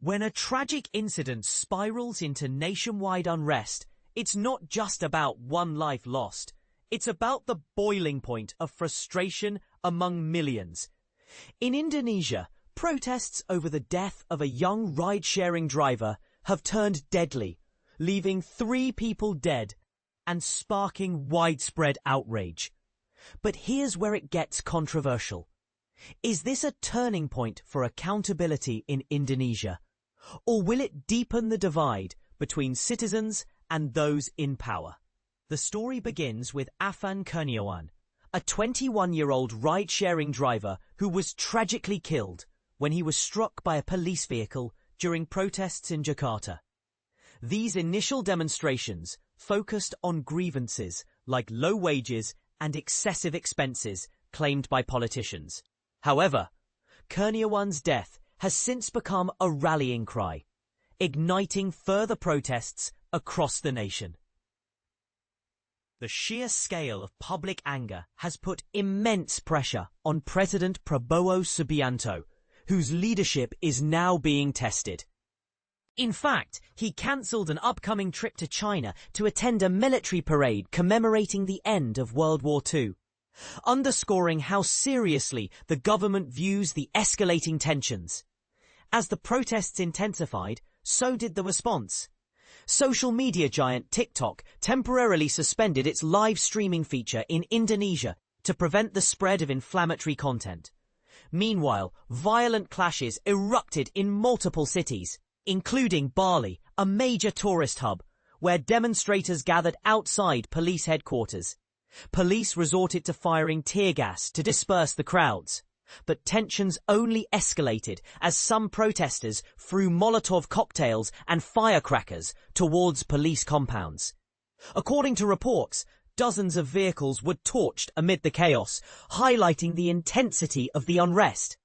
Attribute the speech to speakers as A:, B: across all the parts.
A: When a tragic incident spirals into nationwide unrest, it's not just about one life lost. It's about the boiling point of frustration among millions. In Indonesia, protests over the death of a young ride-sharing driver have turned deadly, leaving 3 people dead and sparking widespread outrage. But here's where it gets controversial. Is this a turning point for accountability in Indonesia? Or will it deepen the divide between citizens and those in power? The story begins with Afan Kurniawan, a 21-year-old ride-sharing driver who was tragically killed when he was struck by a police vehicle during protests in Jakarta. These initial demonstrations focused on grievances like low wages and excessive expenses claimed by politicians. However, Kurniawan's death has since become a rallying cry, igniting further protests across the nation. The sheer scale of public anger has put immense pressure on President Prabowo Subianto, whose leadership is now being tested. In fact, he cancelled an upcoming trip to China to attend a military parade commemorating the end of World War II, underscoring how seriously the government views the escalating tensions. As the protests intensified, so did the response. Social media giant TikTok temporarily suspended its live streaming feature in Indonesia to prevent the spread of inflammatory content. Meanwhile, violent clashes erupted in multiple cities, including Bali, a major tourist hub, where demonstrators gathered outside police headquarters. Police resorted to firing tear gas to disperse the crowds. But tensions only escalated as some protesters threw Molotov cocktails and firecrackers towards police compounds. According to reports, dozens of vehicles were torched amid the chaos, highlighting the intensity of the unrest.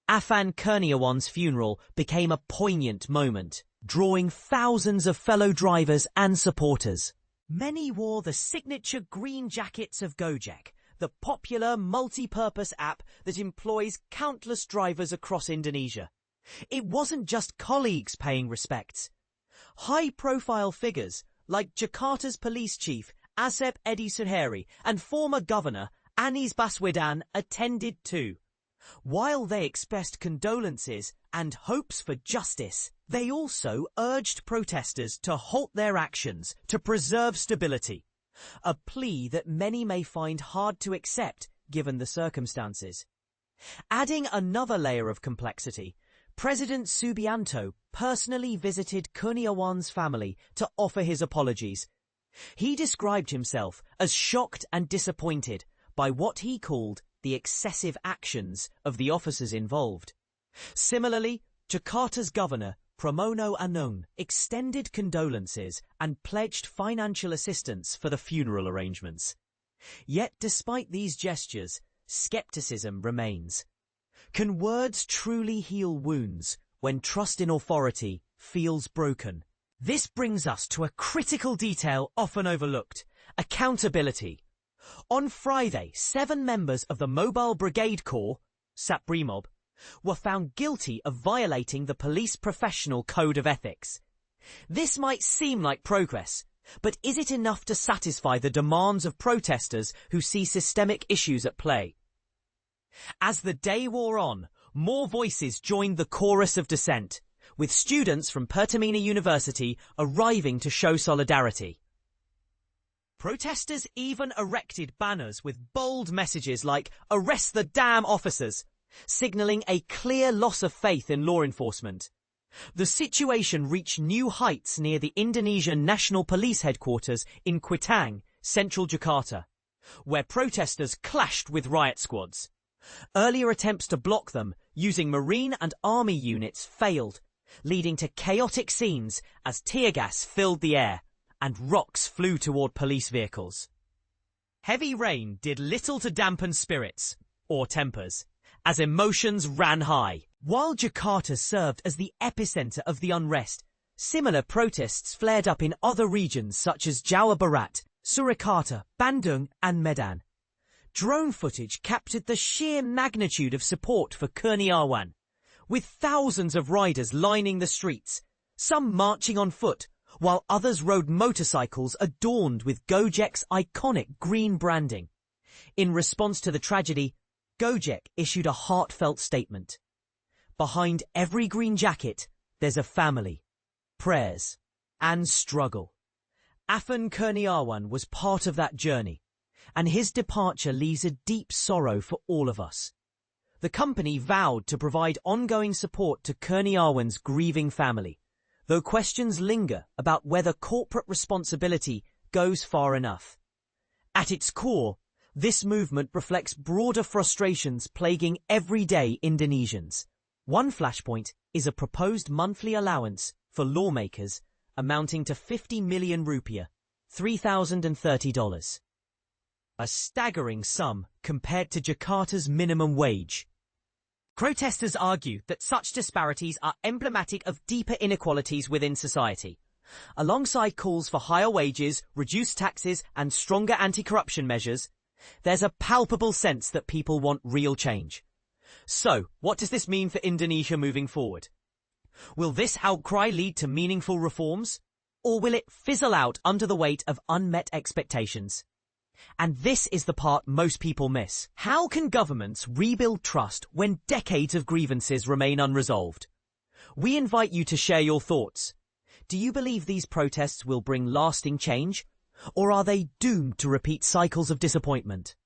A: Afan Kurniawan's funeral became a poignant moment, drawing thousands of fellow drivers and supporters. Many wore the signature green jackets of Gojek, the popular multi-purpose app that employs countless drivers across Indonesia. It wasn't just colleagues paying respects. High-profile figures like Jakarta's police chief Asep Edi Suheri and former governor Anies Baswedan attended too. While they expressed condolences and hopes for justice, they also urged protesters to halt their actions to preserve stability. A plea that many may find hard to accept given the circumstances. Adding another layer of complexity, President Subianto personally visited Kurniawan's family to offer his apologies. He described himself as shocked and disappointed by what he called the excessive actions of the officers involved. Similarly, Jakarta's governor Pramono Anung extended condolences and pledged financial assistance for the funeral arrangements. Yet despite these gestures, skepticism remains. Can words truly heal wounds when trust in authority feels broken? This brings us to a critical detail often overlooked: accountability. On Friday, 7 members of the Mobile Brigade Corps, Saprimob, were found guilty of violating the Police Professional Code of Ethics. This might seem like progress, but is it enough to satisfy the demands of protesters who see systemic issues at play? As the day wore on, more voices joined the chorus of dissent, with students from Pertamina University arriving to show solidarity. Protesters even erected banners with bold messages like "Arrest the damn officers," signalling a clear loss of faith in law enforcement. The situation reached new heights near the Indonesian National Police headquarters in Kuitang, central Jakarta, where protesters clashed with riot squads. Earlier attempts to block them using Marine and Army units failed, leading to chaotic scenes as tear gas filled the air and rocks flew toward police vehicles. Heavy rain did little to dampen spirits, or tempers, as emotions ran high. While Jakarta served as the epicenter of the unrest, similar protests flared up in other regions such as Jawa Barat, Surakarta, Bandung and Medan. Drone footage captured the sheer magnitude of support for Kurniawan, with thousands of riders lining the streets, some marching on foot, while others rode motorcycles adorned with Gojek's iconic green branding. In response to the tragedy, Gojek issued a heartfelt statement. Behind every green jacket, there's a family, prayers, and struggle. Afan Kurniawan was part of that journey, and his departure leaves a deep sorrow for all of us. The company vowed to provide ongoing support to Kurniawan's grieving family, though questions linger about whether corporate responsibility goes far enough. At its core, this movement reflects broader frustrations plaguing everyday Indonesians. One flashpoint is a proposed monthly allowance for lawmakers amounting to 50 million rupiah, $3,030. A staggering sum compared to Jakarta's minimum wage. Protesters argue that such disparities are emblematic of deeper inequalities within society. Alongside calls for higher wages, reduced taxes, and stronger anti-corruption measures, there's a palpable sense that people want real change. So, what does this mean for Indonesia moving forward? Will this outcry lead to meaningful reforms? Or will it fizzle out under the weight of unmet expectations? And this is the part most people miss. How can governments rebuild trust when decades of grievances remain unresolved? We invite you to share your thoughts. Do you believe these protests will bring lasting change? Or are they doomed to repeat cycles of disappointment?